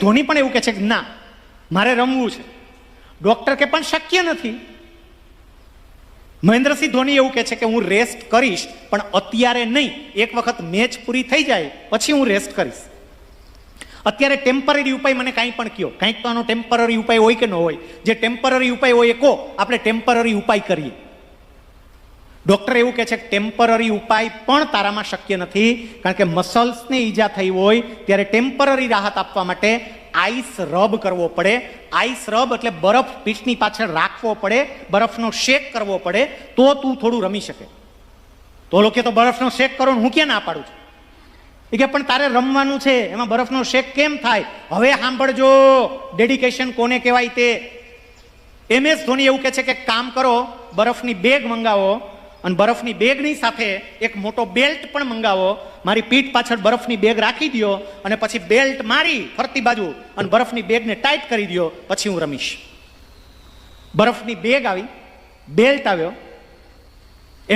ધોની પણ એવું કહે છે કે ના મારે રમવું છે. ડોક્ટર કે પણ શક્ય નથી. મહેન્દ્રસિંહ ધોની એવું કહે છે કે હું રેસ્ટ કરીશ પણ અત્યારે નહીં, એક વખત મેચ પૂરી થઈ જાય પછી હું રેસ્ટ કરીશ. અત્યારે ટેમ્પરરી ઉપાય મને કાંઈ પણ કહો, કાંઈક તો આનો ટેમ્પરરી ઉપાય હોય કે ન હોય. જે ટેમ્પરરી ઉપાય હોય એ કહો, આપણે ટેમ્પરરી ઉપાય કરીએ. ડોક્ટર એવું કહે છે કે ટેમ્પરરી ઉપાય પણ તારામાં શક્ય નથી, કારણ કે મસલ્સને ઈજા થઈ હોય ત્યારે ટેમ્પરરી રાહત આપવા માટે આઈસ રબ કરવો પડે. આઈસ રબ એટલે બરફ પીઠની પાછળ રાખવો પડે, બરફનો શેક કરવો પડે, તો તું થોડું રમી શકે. તો લોકો તો બરફનો શેક કરો, હું ક્યાં ના પાડું છું. એ કે પણ તારે રમવાનું છે, એમાં બરફનો શેક કેમ થાય? હવે સાંભળજો ડેડિકેશન કોને કહેવાય તે. MS ધોની એવું કહે છે કે કામ કરો, બરફની બેગ મંગાવો અને બરફની બેગની સાથે એક મોટો બેલ્ટ પણ મંગાવો. મારી પીઠ પાછળ બરફની બેગ રાખી દો અને પછી બેલ્ટ મારી ફરતી બાજુ અને બરફની બેગને ટાઈટ કરી દો, પછી હું રમીશ. બરફની બેગ આવી, બેલ્ટ આવ્યો.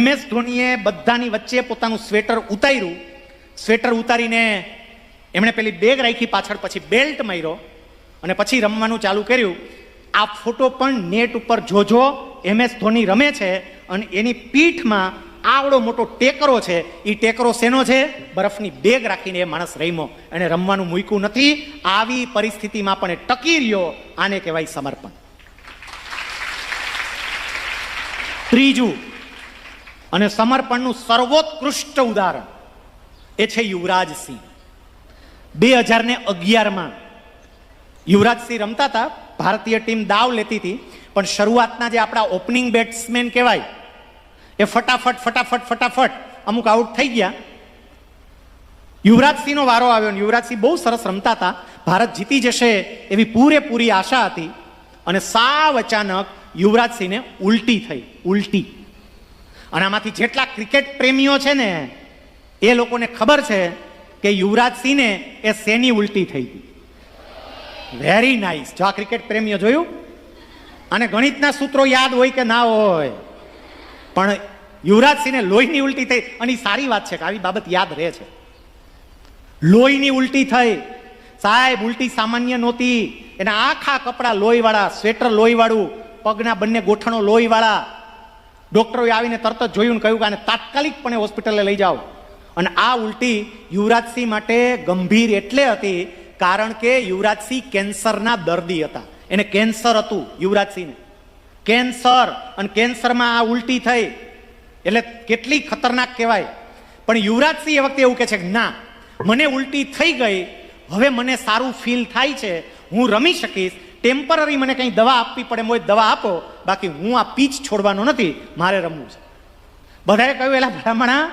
MS ધોનીએ બધાની વચ્ચે પોતાનું સ્વેટર ઉતાર્યું. સ્વેટર ઉતારીને એમણે પેલી બેગ રાખી પાછળ, પછી બેલ્ટ માર્યો અને પછી રમવાનું ચાલુ કર્યું. આ ફોટો પણ નેટ ઉપર જોજો. MS ધોની રમે છે અને એની પીઠમાં આવડો મોટો ટેકરો છે. એ ટેકરો શેનો છે? બરફની બેગ રાખીને એ માણસ રમ્યો, એને રમવાનું મૂક્યું નથી. આવી પરિસ્થિતિમાં પણ એ ટકી રહ્યો. આને કહેવાય સમર્પણ. ત્રીજું અને સમર્પણનું સર્વોત્કૃષ્ટ ઉદાહરણ એ છે યુવરાજસિંહ. 2011માં યુવરાજસિંહ રમતા હતા, ભારતીય ટીમ દાવ લેતી હતી, પણ શરૂઆતના જે આપણા ઓપનિંગ બેટ્સમેન કહેવાય એ ફટાફટ અમુક આઉટ થઈ ગયા. યુવરાજસિંહનો વારો આવ્યો અને યુવરાજસિંહ બહુ સરસ રમતા હતા, ભારત જીતી જશે એવી પૂરેપૂરી આશા હતી. અને સાવ અચાનક યુવરાજસિંહને ઉલટી થઈ, ઉલટી. અને આમાંથી જેટલા ક્રિકેટ પ્રેમીઓ છે ને એ લોકોને ખબર છે કે યુવરાજસિંહને એ શેની ઉલટી થઈ હતી. Very nice. જો આ ક્રિકેટ પ્રેમીઓ જોયું, અને ગણિતના સૂત્રો યાદ હોય કે ના હોય, પણ યુવરાજસિંહને લોહીની ઉલટી થઈ. અને સારી વાત છે કે આવી બાબત યાદ રહે છે. લોહીની ઉલટી થઈ. સાહેબ ઉલટી સામાન્ય નહોતી, એના આખા કપડા લોહીવાળા, સ્વેટર લોહીવાળું, પગના બંને ગોઠણો લોહીવાળા. ડોક્ટરોએ આવીને તરત જ જોયું ને કહ્યું કે આને તાત્કાલિકપણે હોસ્પિટલે લઈ જાઓ. અને આ ઉલટી યુવરાજસિંહ માટે ગંભીર એટલે હતી કારણ કે યુવરાજસિંહ કેન્સરના દર્દી હતા. એને કેન્સર હતું યુવરાજસિંહને, કેન્સર. અને કેન્સરમાં આ ઉલટી થઈ એટલે કેટલી ખતરનાક કહેવાય. પણ યુવરાજસિંહ એ વખતે એવું કહે છે કે ના, મને ઉલટી થઈ ગઈ, હવે મને સારું ફીલ થાય છે, હું રમી શકીશ. ટેમ્પરરી મને કંઈ દવા આપવી પડે મોય દવા આપો, બાકી હું આ પીચ છોડવાનો નથી, મારે રમવું છે. બધાએ કહ્યું એલા ભલામણા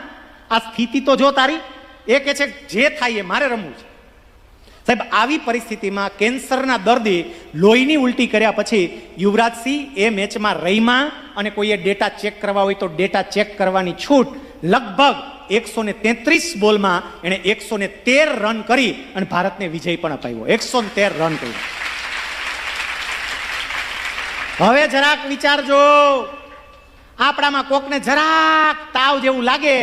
આ સ્થિતિ તો જો તારી. એ કહે છે જે થાય એ મારે રમવું છે. સાહેબ આવી પરિસ્થિતિમાં કેન્સરના દર્દી લોહીની ઉલટી કર્યા પછી યુવરાજસિંહ એ મેચમાં રમ્યા. અને કોઈએ ડેટા ચેક કરવા હોય તો ડેટા ચેક કરવાની છૂટ. લગભગ 133 બોલમાં એણે 113 રન કરી અને ભારતને વિજય પણ અપાવ્યો. 113 રન કર્યા. હવે જરાક વિચારજો, આપણામાં કોકને જરાક તાવ જેવું લાગે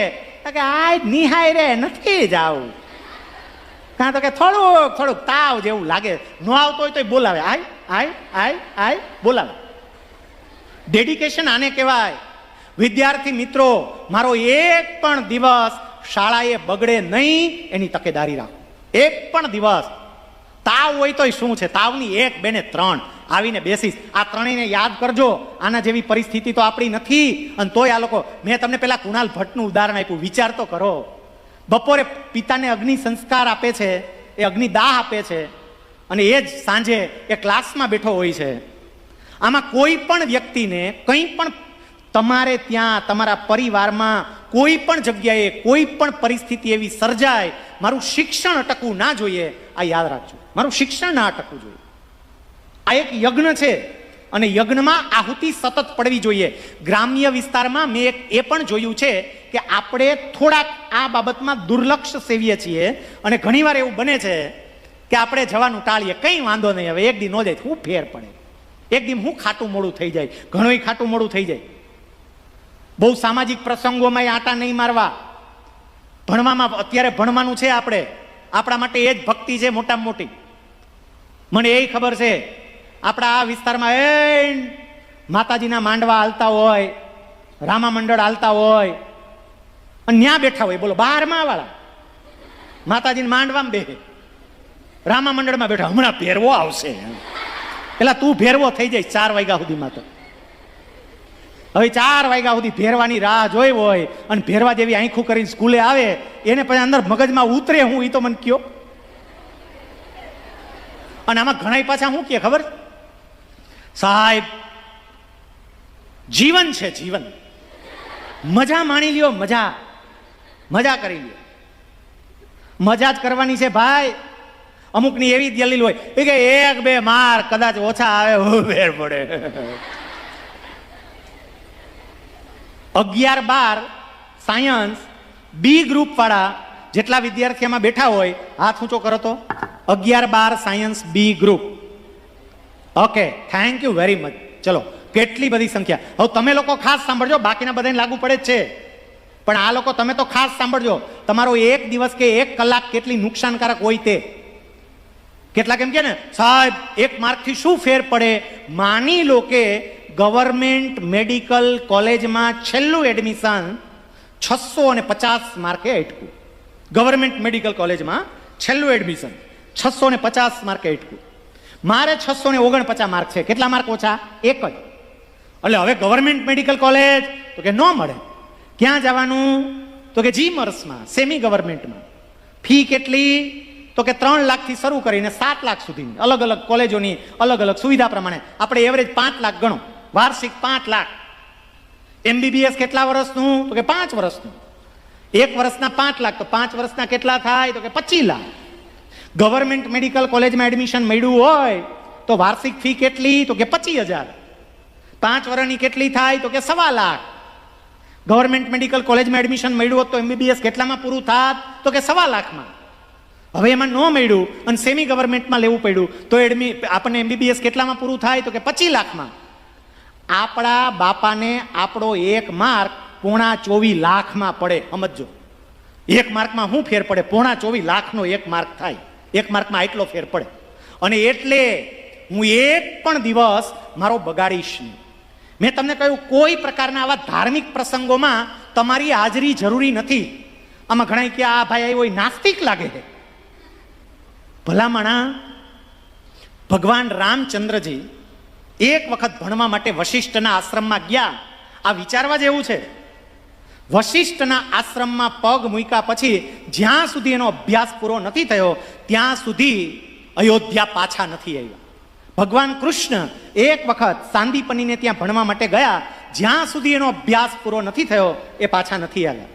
કે આ નિહાય રે નથી જાવ, કાં તો કે થોડુંક તાવ જેવું લાગે, ન આવતો હોય તો બોલાવે, આય બોલાવે. ડેડિકેશન આને કહેવાય. વિદ્યાર્થી મિત્રો, મારો એક પણ દિવસ શાળાએ બગડે નહીં એની તકેદારી રાખો. એક પણ દિવસ તાવ હોય તોય શું છે, તાવની 1, 2 ને 3 આવીને બેસીશ. આ ત્રણેયને યાદ કરજો. આના જેવી પરિસ્થિતિ તો આપણી નથી. અને તોય આ લોકો, મેં તમને પેલા કુણાલ ભટ્ટનું ઉદાહરણ આપ્યું, વિચાર તો કરો. બપોરે પિતાને અગ્નિ સંસ્કાર આપે છે, એ અગ્નિદાહ આપે છે, અને એ જ સાંજે એ ક્લાસમાં બેઠો હોય છે. આમાં કોઈ પણ વ્યક્તિને કંઈ પણ તમારે ત્યાં, તમારા પરિવારમાં, કોઈ પણ જગ્યાએ કોઈ પણ પરિસ્થિતિ એવી સર્જાય, મારું શિક્ષણ અટકવું ના જોઈએ. આ યાદ રાખજો, મારું શિક્ષણ ના અટકવું જોઈએ. આ એક યજ્ઞ છે અને યજ્ઞમાં આહુતિ સતત પડવી જોઈએ. ગ્રામ્ય વિસ્તારમાં મેં એ પણ જોયું છે કે આપણે થોડાક આ બાબતમાં દુર્લક્ષ સેવીએ છીએ અને ઘણીવાર એવું બને છે કે આપણે જવાનું ટાળીએ. કંઈ વાંધો નહીં, હવે એક દી ન જાય શું ફેર પડે, એક દી હું ખાટું મોડું થઈ જાય, ઘણું ખાટું મોડું થઈ જાય. બહુ સામાજિક પ્રસંગોમાં આટા નહીં મારવા. ભણવામાં અત્યારે ભણવાનું છે, આપણા માટે એ જ ભક્તિ છે મોટામાં મોટી. મને એ ખબર છે આપણા આ વિસ્તારમાં માતાજીના માંડવા હાલતા હોય, રામા મંડળ હાલતા હોય અને ત્યાં બેઠા હોય, બોલો 12મા વાળા માતાજીના માંડવામાં બેસે, રામા મંડળમાં બેઠા, હમણાં ભેરવો આવશે, પેલા તું ભેરવો થઈ જાય 4 વાગ્યા સુધીમાં. તો હવે 4 વાગ્યા સુધી ભેરવાની રાહ જોઈ હોય અને ભેરવા જેવી આંખું કરીને સ્કૂલે આવે, એને પછી અંદર મગજમાં ઉતરે હું, એ તો મને કયો. અને આમાં ઘણા પાછા શું કે ખબર, સાહેબ જીવન છે, જીવન મજા માણી લ્યો, મજા કરી લ્યો. મજા જ કરવાની છે ભાઈ. અમુકની એવી દલીલ હોય કે 1-2 માર્ક કદાચ ઓછા આવે ફેર પડે. 11-12 સાયન્સ બી ગ્રુપ વાળા જેટલા વિદ્યાર્થી એમાં બેઠા હોય હાથ ઊંચો કરો તો. 11-12 science B group. Okay, thank you very much. ચલો, કેટલી બધી સંખ્યા. હવે તમે લોકો ખાસ સાંભળજો, બાકીના બધાને લાગુ પડે જ છે, પણ આ લોકો તમે તો ખાસ સાંભળજો. તમારો 1 દિવસ કે 1 કલાક કેટલી નુકસાનકારક હોય તે. કેટલાક એમ કે ને સાહેબ 1 માર્કથી શું ફેર પડે. માની લો કે ગવર્મેન્ટ મેડિકલ કોલેજમાં છેલ્લું એડમિશન 650 માર્કે અટક્યું. ગવર્મેન્ટ મેડિકલ કોલેજમાં છેલ્લું એડમિશન 650 માર્કે અટક્યું. મારે 649 માર્ક છે. કેટલા માર્ક ઓછા? 1 જ. એટલે હવે ગવર્મેન્ટ મેડિકલ કોલેજ તો કે ન મળે. ક્યાં જવાનું? તો કે જીમર્સમાં, સેમી ગવર્મેન્ટમાં. ફી કેટલી? તો કે 3 લાખથી શરૂ કરીને 7 લાખ સુધીની અલગ અલગ કોલેજોની અલગ અલગ સુવિધા પ્રમાણે. આપણે એવરેજ 5 લાખ ગણો, વાર્ષિક 5 લાખ. એમબીબીએસ કેટલા વર્ષનું? તો કે 5 વર્ષનું. 1 વર્ષના 5 લાખ, તો 5 વર્ષના કેટલા થાય? તો કે 25 લાખ. ગવર્મેન્ટ મેડિકલ કોલેજમાં એડમિશન મળ્યું હોય તો વાર્ષિક ફી કેટલી? તો કે 25,000. 5 વર્ષની કેટલી થાય? તો કે 1.25 લાખ. ગવર્મેન્ટ મેડિકલ કોલેજમાં એડમિશન મળ્યું હોત તો એમબીબીએસ કેટલામાં પૂરું થાત? તો કે 1.25 લાખમાં. હવે એમાં ન મળ્યું અને સેમી ગવર્મેન્ટમાં લેવું પડ્યું તો આપણને એમબીબીએસ કેટલામાં પૂરું થાય? તો કે 25 લાખમાં. આપણા બાપાને આપણો 1 માર્ક 24.5 લાખમાં પડે. સમજો, 1 માર્કમાં શું ફેર પડે? 24.5 લાખનો 1 માર્ક થાય. 1 માર્કમાં આટલો ફેર પડે. અને એટલે હું એક પણ દિવસ મારો બગાડીશ નહીં. મેં તમને કહ્યું કોઈ પ્રકારના આવા ધાર્મિક પ્રસંગોમાં તમારી હાજરી જરૂરી નથી. આમાં ઘણા કે આ ભાઈ આવ્યો નાસ્તિક લાગે છે. ભલામણા ભગવાન રામચંદ્રજી એક વખત ભણવા માટે વશિષ્ઠના આશ્રમમાં ગયા. આ વિચારવા જેવું છે. વશિષ્ઠના આશ્રમમાં પગ મૂક્યા પછી જ્યાં સુધી એનો અભ્યાસ પૂરો નથી થયો ત્યાં સુધી અયોધ્યા પાછા નથી આવ્યા. ભગવાન કૃષ્ણ એક વખત સાંદીપનીને ત્યાં ભણવા માટે ગયા. જ્યાં સુધી એનો અભ્યાસ પૂરો નથી થયો એ પાછા નથી આવ્યા.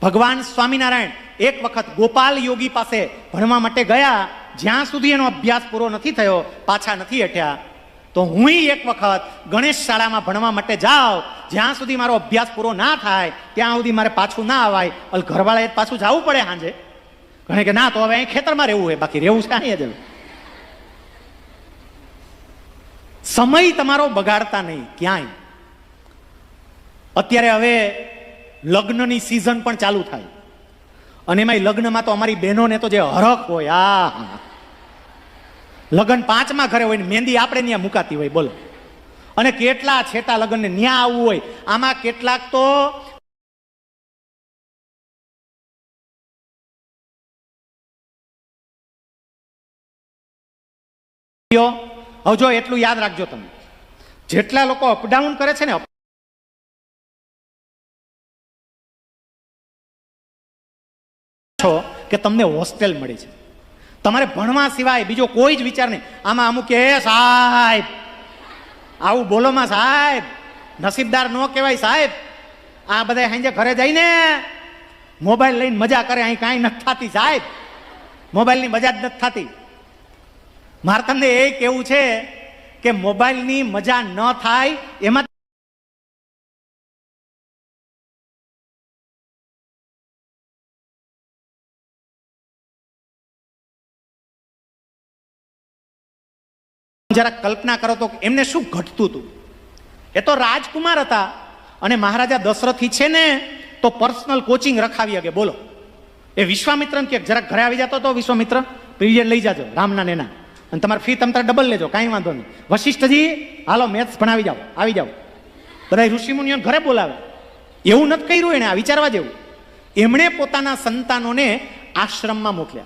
ભગવાન સ્વામિનારાયણ એક વખત ગોપાલ યોગી પાસે ભણવા માટે ગયા. જ્યાં સુધી એનો અભ્યાસ પૂરો નથી થયો પાછા નથી હટ્યા. તો હું એક વખત ગણેશ શાળામાં ભણવા માટે જાઉં, જ્યાં સુધી મારો અભ્યાસ પૂરો ના થાય ત્યાં સુધી મારે પાછું ના આવાય. ઘરવાળાએ પાછું જવું પડે સાંજે. ઘણે કે ના, તો હવે અહીં ખેતરમાં રહેવું હોય, બાકી રહેવું છે અહીંયા જ. સમય તમારો બગાડતા નહીં ક્યાંય. અત્યારે હવે લગ્નની સિઝન પણ ચાલુ થાય અને એમાં લગ્નમાં તો અમારી બહેનોને તો જે હરખ હોય, લગ્ન 5મા ઘરે હોય ને મહેંદી આપણે ત્યાં મુકાતી હોય, બોલો. અને કેટલા છેટા લગ્નને ન્યા આવવું હોય. આમાં કેટલાક તો હવે જો એટલું યાદ રાખજો તમે, જેટલા લોકો અપડાઉન કરે છે ને કે તમને હોસ્ટેલ મળી છે, તમારે ભણવા સિવાય બીજો કોઈ જ વિચાર નહીં. આમાં અમુક કે સાહેબ આવું બોલોમાં સાહેબ નસીબદાર ન કહેવાય સાહેબ. આ બધા સાંજે ઘરે જઈને મોબાઈલ લઈને મજા કરે, અહીં કાંઈ નથી થતી સાહેબ. મોબાઈલની મજા જ નથી થતી. મારે તમને એ કેવું છે કે મોબાઈલની મજા ન થાય એમાં જરા કલ્પના કરો તો એમને શું ઘટતું હતું. એ તો રાજકુમાર હતા અને મહારાજા દશરથી છે ને તો પર્સનલ કોચિંગ રખાવી શકે, બોલો. એ વિશ્વામિત્રને કે જરા ઘરે આવી જતો તો વિશ્વામિત્ર પીરિયડ લઈ જાજો રામના નેના. અને તમારી ફી તમે ડબલ લેજો, કાંઈ વાંધો નહીં. વશિષ્ઠજી હાલો મેથ્સ ભણાવી જાઓ, આવી જાઓ. બધા ઋષિમુનિઓ ઘરે બોલાવે. એવું નથી કર્યું એને, આ વિચારવા જેવું. એમણે પોતાના સંતાનોને આશ્રમમાં મોકલ્યા.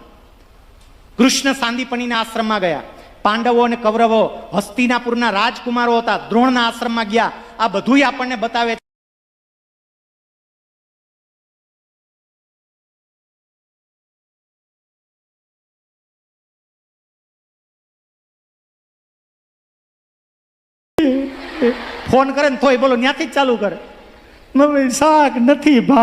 કૃષ્ણ સાંદીપનીના આશ્રમમાં ગયા. પાંડવો અને કૌરવો હસ્તિનાપુરના રાજકુમારો હતા, દ્રોણના આશ્રમમાં ગયા. આ બધું આપણને બતાવે છે. ફોન કરે ને તોય બોલો ત્યાંથી જ ચાલુ કરે, મમ્મી શાક નથી ભાવ.